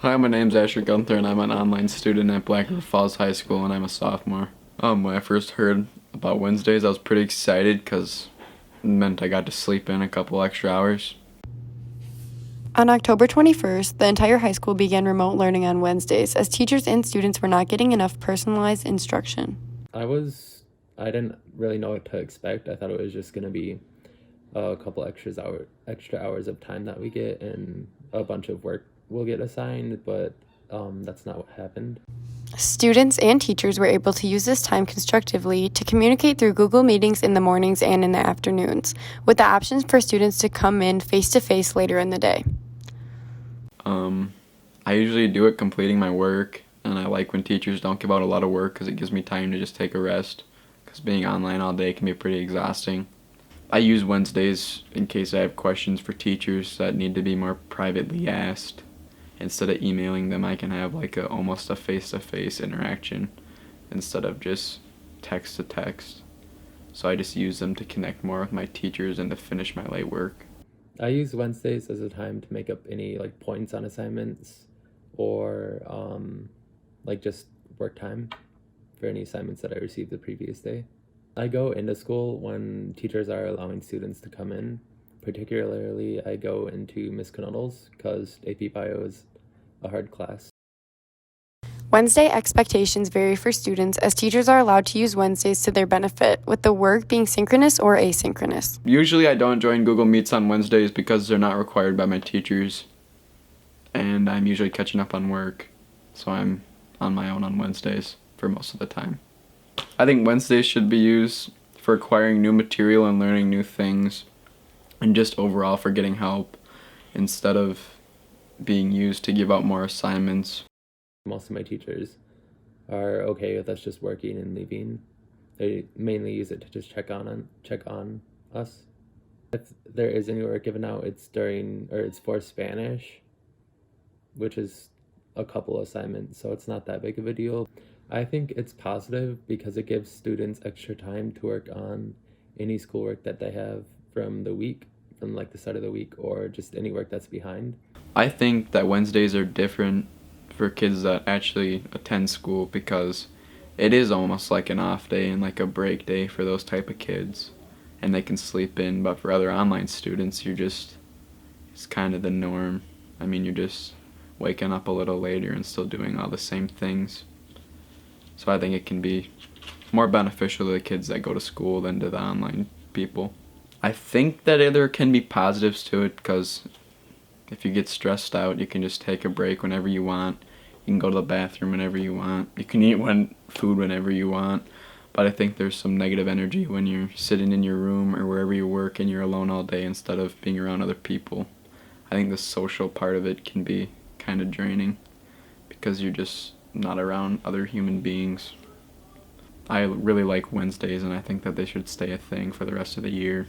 Hi, my name's Asher Gunther, and I'm an online student at Black River Falls High School, and I'm a sophomore. When I first heard about Wednesdays, I was pretty excited because it meant I got to sleep in a couple extra hours. On October 21st, the entire high school began remote learning on Wednesdays as teachers and students were not getting enough personalized instruction. I didn't really know what to expect. I thought it was just gonna be a couple extra hours of time that we get and a bunch of work will get assigned, but that's not what happened. Students and teachers were able to use this time constructively to communicate through Google Meetings in the mornings and in the afternoons, with the options for students to come in face to face later in the day. I usually do it completing my work, and I like when teachers don't give out a lot of work because it gives me time to just take a rest, because being online all day can be pretty exhausting. I use Wednesdays in case I have questions for teachers that need to be more privately asked. Instead of emailing them, I can have like almost a face-to-face interaction instead of just text to text. So I just use them to connect more with my teachers and to finish my late work. I use Wednesdays as a time to make up any like points on assignments or like just work time for any assignments that I received the previous day. I go into school when teachers are allowing students to come in. Particularly, I go into Miss Knuddles because AP Bio is a hard class. Wednesday expectations vary for students as teachers are allowed to use Wednesdays to their benefit, with the work being synchronous or asynchronous. Usually I don't join Google Meets on Wednesdays because they're not required by my teachers, and I'm usually catching up on work, so I'm on my own on Wednesdays for most of the time. I think Wednesdays should be used for acquiring new material and learning new things, and just overall for getting help, instead of being used to give out more assignments. Most of my teachers are okay with us just working and leaving. They mainly use it to just check on us. If there is any work given out, it's for Spanish, which is a couple assignments, so it's not that big of a deal. I think it's positive because it gives students extra time to work on any schoolwork that they have from the week, from like the start of the week, or just any work that's behind. I think that Wednesdays are different for kids that actually attend school because it is almost like an off day and like a break day for those type of kids, and they can sleep in. But for other online students, it's kind of the norm. I mean, you're just waking up a little later and still doing all the same things. So I think it can be more beneficial to the kids that go to school than to the online people. I think that there can be positives to it because if you get stressed out, you can just take a break whenever you want. You can go to the bathroom whenever you want. You can eat food whenever you want. But I think there's some negative energy when you're sitting in your room or wherever you work and you're alone all day instead of being around other people. I think the social part of it can be kind of draining because you're just not around other human beings. I really like Wednesdays, and I think that they should stay a thing for the rest of the year.